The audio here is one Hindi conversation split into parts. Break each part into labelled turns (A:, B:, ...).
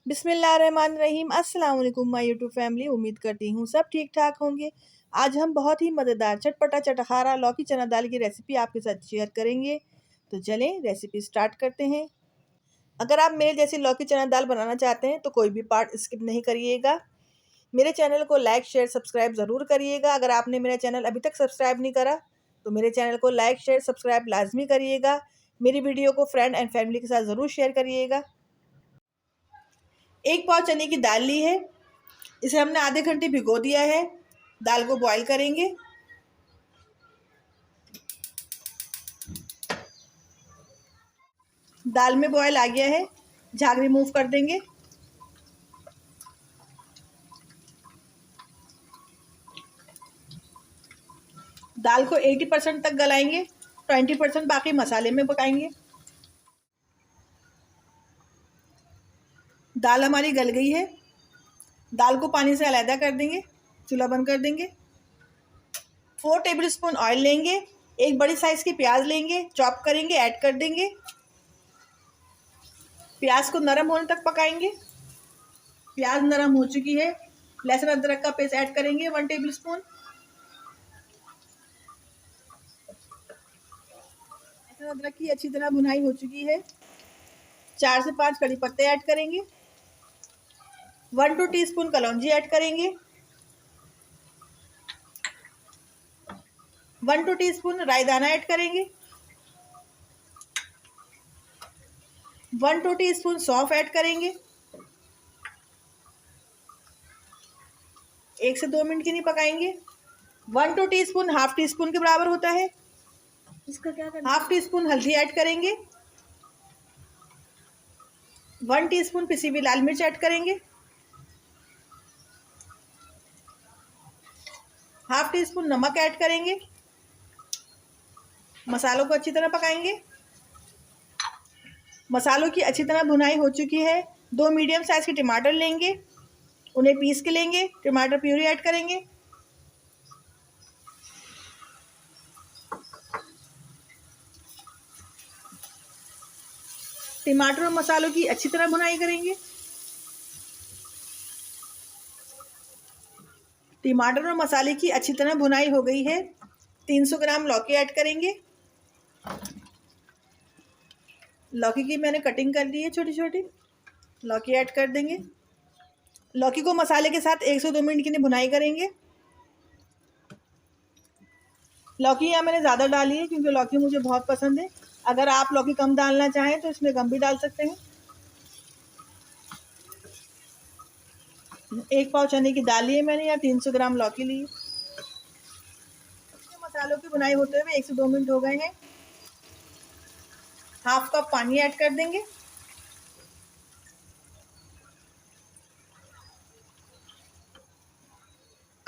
A: बिस्मिल्लाहिर्रहमानिर्रहीम। अस्सलाम वालेकुम माय यूट्यूब फैमिली। उम्मीद करती हूँ सब ठीक ठाक होंगे। आज हम बहुत ही मज़ेदार चटपटा चटखारा लौकी चना दाल की रेसिपी आपके साथ शेयर करेंगे। तो चलें रेसिपी स्टार्ट करते हैं। अगर आप मेरे जैसी लौकी चना दाल बनाना चाहते हैं तो कोई भी पार्ट स्किप नहीं करिएगा। मेरे चैनल को लाइक शेयर सब्सक्राइब ज़रूर करिएगा। अगर आपने मेरा चैनल अभी तक सब्सक्राइब नहीं करा तो मेरे चैनल को लाइक शेयर सब्सक्राइब लाजमी करिएगा। मेरी वीडियो को फ्रेंड एंड फैमिली के साथ ज़रूर शेयर करिएगा। 1 पाव चने की दाल ली है। इसे हमने आधे घंटे भिगो दिया है। दाल को बॉईल करेंगे। दाल में बॉईल आ गया है, झाग रिमूव कर देंगे। दाल को 80% तक गलाएंगे, 20% बाकी मसाले में पकाएंगे। दाल हमारी गल गई है। दाल को पानी से अलग कर देंगे। चूल्हा बंद कर देंगे। 4 टेबलस्पून ऑयल लेंगे। एक बड़ी साइज़ की प्याज लेंगे, चॉप करेंगे, ऐड कर देंगे। प्याज को नरम होने तक पकाएंगे। प्याज नरम हो चुकी है। लहसुन अदरक का पेस्ट ऐड करेंगे 1 टेबलस्पून। लहसुन अदरक की अच्छी तरह भुनाई हो चुकी है। 4 से 5 कड़ी पत्ते ऐड करेंगे। 1-2 टीस्पून कलौंजी ऐड करेंगे। 1-2 टीस्पून राई दाना ऐड करेंगे। 1-2 टीस्पून सौंफ ऐड करेंगे। 1 से 2 मिनट के लिए पकाएंगे। 1-2 टीस्पून हाफ टी स्पून के बराबर होता है। इसका क्या करना है? हाफ टी स्पून हल्दी ऐड करेंगे। 1 टीस्पून पिसी हुई लाल मिर्च ऐड करेंगे। हाफ टी स्पून नमक ऐड करेंगे। मसालों को अच्छी तरह पकाएंगे। मसालों की अच्छी तरह भुनाई हो चुकी है। 2 मीडियम साइज़ के टमाटर लेंगे, उन्हें पीस के लेंगे। टमाटर प्यूरी ऐड करेंगे। टमाटर और मसालों की अच्छी तरह भुनाई करेंगे। टमाटर और मसाले की अच्छी तरह भुनाई हो गई है। 300 ग्राम लौकी ऐड करेंगे। लौकी की मैंने कटिंग कर दी है छोटी छोटी। लौकी ऐड कर देंगे। लौकी को मसाले के साथ 1 से 2 मिनट के लिए भुनाई करेंगे। लौकी यहाँ मैंने ज़्यादा डाली है क्योंकि लौकी मुझे बहुत पसंद है। अगर आप लौकी कम डालना चाहें तो इसमें कम भी डाल सकते हैं। 1 पाव चने की दाल ली है मैंने, यहाँ 300 ग्राम लौकी ली है। मसालों की भुनाई होते हुए 1 से 2 मिनट हो गए हैं। हाफ कप पानी ऐड कर देंगे।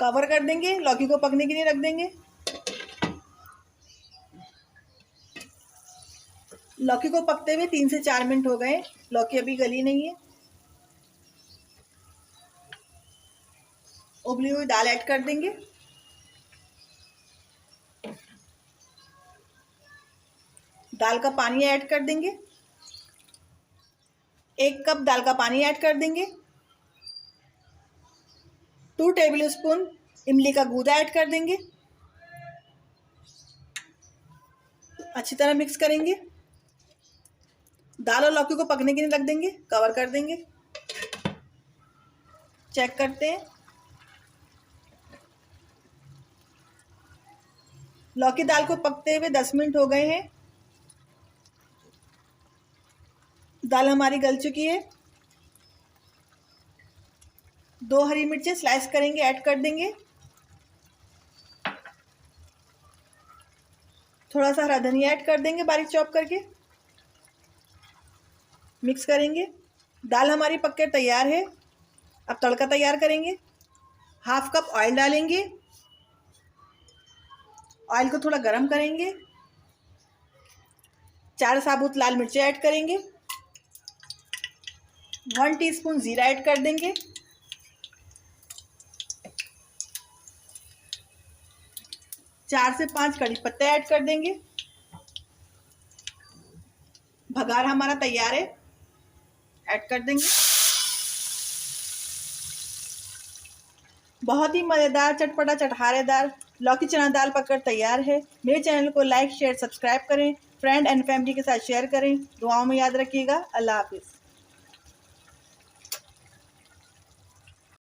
A: कवर कर देंगे, लौकी को पकने के लिए रख देंगे। लौकी को पकते हुए 3 से 4 मिनट हो गए। लौकी अभी गली नहीं है। उबली हुई दाल ऐड कर देंगे। दाल का पानी ऐड कर देंगे। 1 कप दाल का पानी ऐड कर देंगे। 2 टेबलस्पून इमली का गूदा ऐड कर देंगे। अच्छी तरह मिक्स करेंगे। दाल और लौकी को पकने के लिए रख देंगे। कवर कर देंगे। चेक करते हैं। लौकी दाल को पकते हुए 10 मिनट हो गए हैं। दाल हमारी गल चुकी है। 2 हरी मिर्चें स्लाइस करेंगे, ऐड कर देंगे। थोड़ा सा हरा धनिया ऐड कर देंगे बारीक चॉप करके। मिक्स करेंगे। दाल हमारी पक कर तैयार है। अब तड़का तैयार करेंगे। हाफ कप ऑयल डालेंगे। ऑयल को थोड़ा गरम करेंगे। 4 साबुत लाल मिर्चें ऐड करेंगे। 1 टीस्पून जीरा ऐड कर देंगे। 4 से 5 कड़ी पत्ते ऐड कर देंगे। भगार हमारा तैयार है, ऐड कर देंगे। बहुत ही मज़ेदार चटपटा चटखारेदार लौकी चना दाल पककर तैयार है। मेरे चैनल को लाइक शेयर सब्सक्राइब करें, फ्रेंड एंड फैमिली के साथ शेयर करें। दुआओं में याद रखिएगा। अल्लाह हाफिज़।